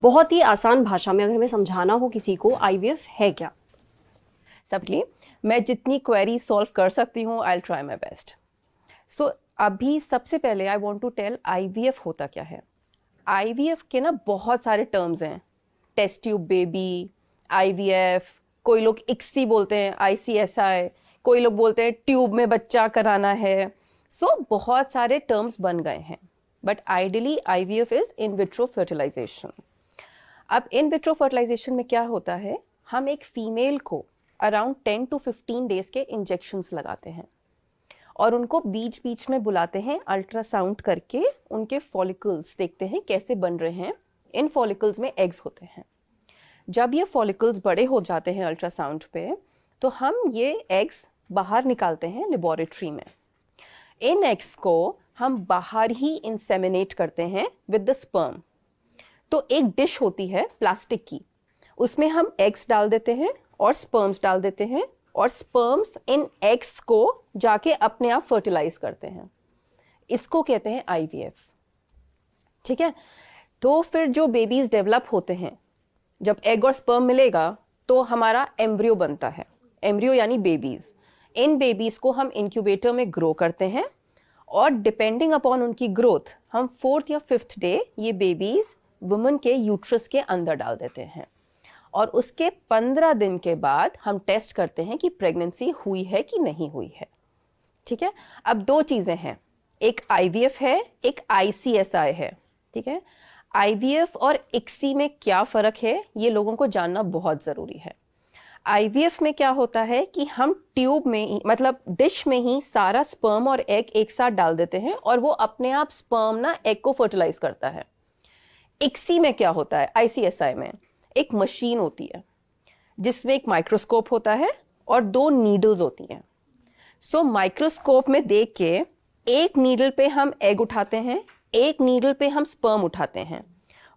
बहुत ही आसान भाषा में अगर हमें समझाना हो किसी को आईवीएफ है क्या? सबके मैं जितनी क्वेरी सॉल्व कर सकती हूँ I will try my best. So अभी सबसे पहले I want to tell IVF होता क्या है। आईवीएफ के ना बहुत सारे टर्म्स हैं, टेस्ट ट्यूब बेबी, आईवीएफ, कोई लोग इक्सी बोलते हैं, आईसीएसआई, कोई लोग बोलते हैं ट्यूब में बच्चा कराना है। सो बहुत सारे टर्म्स बन गए हैं, but ideally IVF is in vitro fertilisation. अब इन विट्रो फर्टिलाइजेशन में क्या होता है, हम एक फीमेल को अराउंड 10 to 15 डेज के इंजेक्शंस लगाते हैं और उनको बीच बीच में बुलाते हैं, अल्ट्रासाउंड करके उनके फॉलिकल्स देखते हैं कैसे बन रहे हैं। इन फॉलिकल्स में एग्स होते हैं। जब ये फॉलिकल्स बड़े हो जाते हैं अल्ट्रासाउंड पे, तो हम ये एग्स बाहर निकालते हैं लेबोरेटरी में। इन एग्स को हम बाहर ही इंसेमिनेट करते हैं विद द स्पर्म। तो एक डिश होती है प्लास्टिक की, उसमें हम एग्स डाल देते हैं और स्पर्म्स डाल देते हैं, और स्पर्म्स इन एग्स को जाके अपने आप फर्टिलाइज करते हैं। इसको कहते हैं आईवीएफ। ठीक है, तो फिर जो बेबीज डेवलप होते हैं, जब एग और स्पर्म मिलेगा तो हमारा एम्ब्रियो बनता है। एम्ब्रियो यानी बेबीज। इन बेबीज को हम इंक्यूबेटर में ग्रो करते हैं और डिपेंडिंग अपॉन उनकी ग्रोथ हम 4th या 5th डे ये बेबीज वुमन के यूट्रस के अंदर डाल देते हैं, और उसके 15 दिन के बाद हम टेस्ट करते हैं कि प्रेगनेंसी हुई है कि नहीं हुई है। ठीक है, अब दो चीजें हैं, एक आईवीएफ है, एक आईसीएसआई है। ठीक है, आईवीएफ और इक्सी में क्या फर्क है ये लोगों को जानना बहुत जरूरी है। आईवीएफ में क्या होता है कि हम ट्यूब में ही, मतलब डिश में ही सारा स्पर्म और एग एक साथ डाल देते हैं और वो अपने आप स्पर्म ना एग को फर्टिलाइज करता है। इक्सी में क्या होता है, आईसीएसआई में एक मशीन होती है जिसमें एक माइक्रोस्कोप होता है और 2 नीडल्स होती हैं। सो माइक्रोस्कोप में देख के एक नीडल पे हम एग उठाते हैं, एक नीडल पे हम स्पर्म उठाते हैं,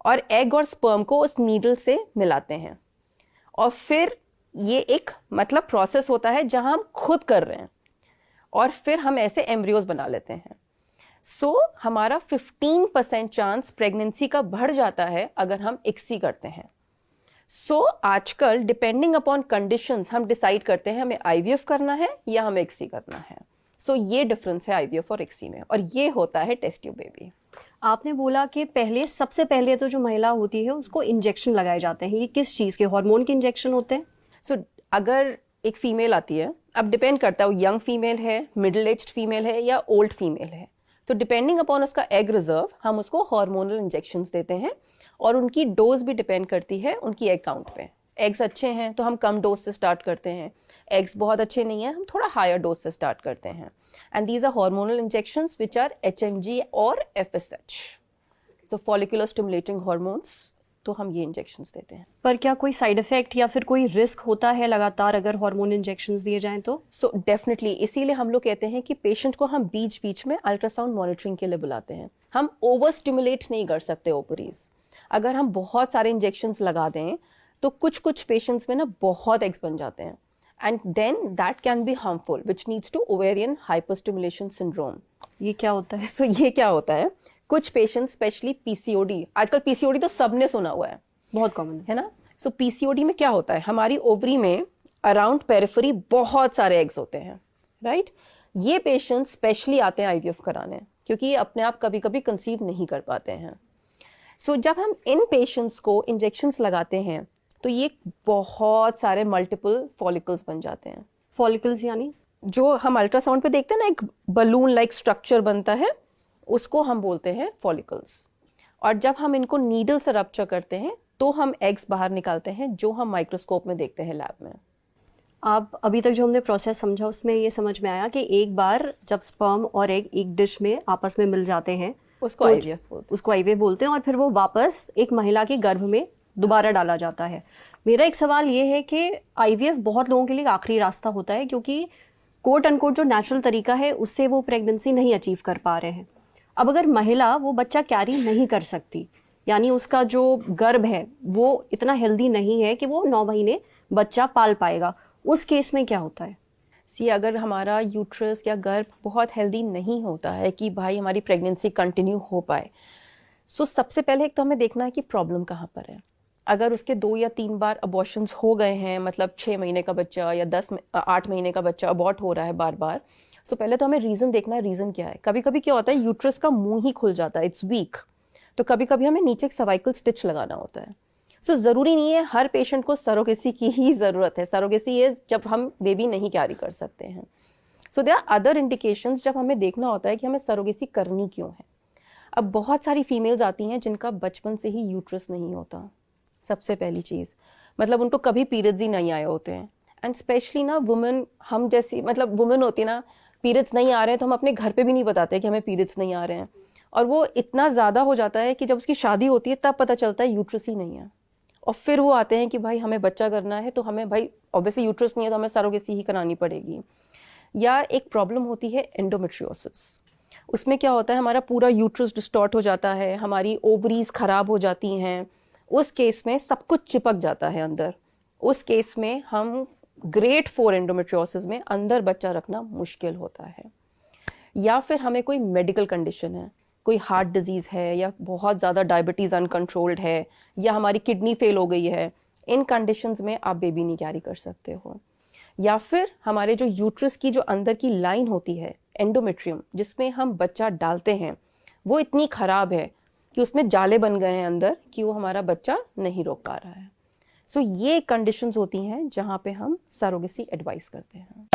और एग और स्पर्म को उस नीडल से मिलाते हैं, और फिर ये एक मतलब प्रोसेस होता है जहां हम खुद कर रहे हैं, और फिर हम ऐसे एम्ब्रियोज बना लेते हैं। सो हमारा 15% चांस प्रेगनेंसी का बढ़ जाता है अगर हम इक्सी करते हैं। सो आजकल डिपेंडिंग अपॉन कंडीशंस हम डिसाइड करते हैं हमें आईवीएफ करना है या हमें इक्सी करना है। सो ये डिफरेंस है आईवीएफ और इक्सी में, और ये होता है टेस्ट ट्यूब बेबी। आपने बोला कि सबसे पहले तो जो महिला होती है उसको इंजेक्शन लगाए जाते हैं, ये किस चीज़ के, हार्मोन के इंजेक्शन होते हैं? सो अगर एक फीमेल आती है, अब डिपेंड करता है वो यंग फीमेल है, मिडिल एज्ड फीमेल है या ओल्ड फीमेल है, तो डिपेंडिंग अपॉन उसका एग रिजर्व हम उसको हार्मोनल इंजेक्शंस देते हैं, और उनकी डोज भी डिपेंड करती है उनकी एग काउंट पे। एग्स अच्छे हैं तो हम कम डोज से स्टार्ट करते हैं, एग्स बहुत अच्छे नहीं है हम थोड़ा हायर डोज से स्टार्ट करते हैं। And these are hormonal injections which are HMG और एफएसएच, तो फॉलिकुलर स्टिमुलेटिंग हार्मोन्स, तो हम ये इंजेक्शंस देते हैं। पर क्या कोई साइड इफेक्ट या फिर कोई रिस्क होता है लगातार अगर हार्मोन इंजेक्शंस दिए जाएं तो? सो डेफिनेटली, इसीलिए हम लोग कहते हैं कि पेशेंट को हम बीच बीच में अल्ट्रासाउंड मॉनिटरिंग के लिए बुलाते हैं। हम ओवर स्टिमुलेट नहीं कर सकते ओवरीज। अगर हम बहुत सारे इंजेक्शंस लगा दें तो कुछ कुछ पेशेंट्स में ना बहुत एग्स बन जाते हैं, and then that can be harmful which needs to ovarian hyperstimulation syndrome. ये क्या होता है? सो ये क्या होता है, कुछ पेशेंट्स स्पेशली पीसीओडी, आजकल पीसीओडी तो सबने सुना हुआ है, बहुत कॉमन है ना। सो पीसीओडी में क्या होता है, हमारी ओवरी में अराउंड पेरिफेरी बहुत सारे एग्स होते हैं, राइट। ये पेशेंट्स स्पेशली आते हैं आईवीएफ कराने क्योंकि ये अपने आप कभी कभी कंसीव नहीं कर पाते हैं। सो जब हम इन पेशेंट्स को इंजेक्शंस लगाते हैं तो ये बहुत सारे मल्टीपल फॉलिकल्स बन जाते हैं। फॉलिकल्स यानी जो हम अल्ट्रासाउंड पे देखते हैं ना, एक बलून लाइक स्ट्रक्चर बनता है, उसको हम बोलते हैं फॉलिकल्स। और जब हम इनको नीडल से रप्चर करते हैं तो हम एग्स बाहर निकालते हैं, जो हम माइक्रोस्कोप में देखते हैं लैब में। आप अभी तक जो हमने प्रोसेस समझा उसमें ये समझ में आया कि एक बार जब स्पर्म और एग एक डिश में आपस में मिल जाते हैं उसको आईवीएफ बोलते हैं, और फिर वो वापस एक महिला के गर्भ में दोबारा डाला जाता है। मेरा एक सवाल ये है कि आईवीएफ बहुत लोगों के लिए आखिरी रास्ता होता है क्योंकि कोट अनकोट जो नेचुरल तरीका है उससे वो प्रेगनेंसी नहीं अचीव कर पा रहे हैं। अब अगर महिला वो बच्चा कैरी नहीं कर सकती, यानी उसका जो गर्भ है वो इतना हेल्दी नहीं है कि वो 9 महीने बच्चा पाल पाएगा, उस केस में क्या होता है? अगर हमारा यूट्रस या गर्भ बहुत हेल्दी नहीं होता है कि भाई हमारी प्रेगनेंसी कंटिन्यू हो पाए, सो सबसे पहले एक तो हमें देखना है कि प्रॉब्लम कहाँ पर है। अगर उसके 2 या 3 बार अबॉर्शंस हो गए हैं, मतलब 6 महीने का बच्चा या 8 महीने का बच्चा अबॉर्ट हो रहा है बार बार, सो पहले तो हमें रीज़न देखना है, रीज़न क्या है। कभी कभी क्या होता है, यूट्रस का मुंह ही खुल जाता है, इट्स वीक, तो कभी कभी हमें नीचे एक सर्वाइकल स्टिच लगाना होता है। सो ज़रूरी नहीं है हर पेशेंट को सरोगेसी की ही ज़रूरत है। सरोगेसी इज जब हम बेबी नहीं कैरी कर सकते हैं। So there are other indications जब हमें देखना होता है कि हमें सरोगेसी करनी क्यों है। अब बहुत सारी फीमेल्स आती हैं जिनका बचपन से ही यूट्रस नहीं होता, सबसे पहली चीज़, मतलब उनको कभी पीरियड्स ही नहीं आए होते हैं। एंड स्पेशली ना वुमेन, हम जैसी मतलब वुमेन होती ना, पीरियड्स नहीं आ रहे हैं तो हम अपने घर पे भी नहीं बताते कि हमें पीरियड्स नहीं आ रहे हैं, और वो इतना ज़्यादा हो जाता है कि जब उसकी शादी होती है तब पता चलता है यूट्रस ही नहीं है। और फिर वो आते हैं कि भाई हमें बच्चा करना है, तो हमें भाई ऑब्वियसली यूट्रस नहीं है तो हमें सरोगेसी ही करानी पड़ेगी। या एक प्रॉब्लम होती है एंडोमेट्रियोसिस, उसमें क्या होता है, हमारा पूरा यूट्रस डिस्टॉर्ट हो जाता है, हमारी ओवरीज खराब हो जाती हैं, उस केस में सब कुछ चिपक जाता है अंदर। उस केस में हम ग्रेड 4 एंडोमेट्रियोसिस में अंदर बच्चा रखना मुश्किल होता है। या फिर हमें कोई मेडिकल कंडीशन है, कोई हार्ट डिजीज़ है, या बहुत ज़्यादा डायबिटीज़ अनकंट्रोल्ड है, या हमारी किडनी फेल हो गई है, इन कंडीशंस में आप बेबी नहीं कैरी कर सकते हो। या फिर हमारे जो यूट्रस की जो अंदर की लाइन होती है, एंडोमेट्रियम, जिसमें हम बच्चा डालते हैं, वो इतनी ख़राब है कि उसमें जाले बन गए हैं अंदर कि वो हमारा बच्चा नहीं रोक पा रहा है। सो ये कंडीशंस होती हैं जहाँ पे हम सरोगेसी एडवाइस करते हैं।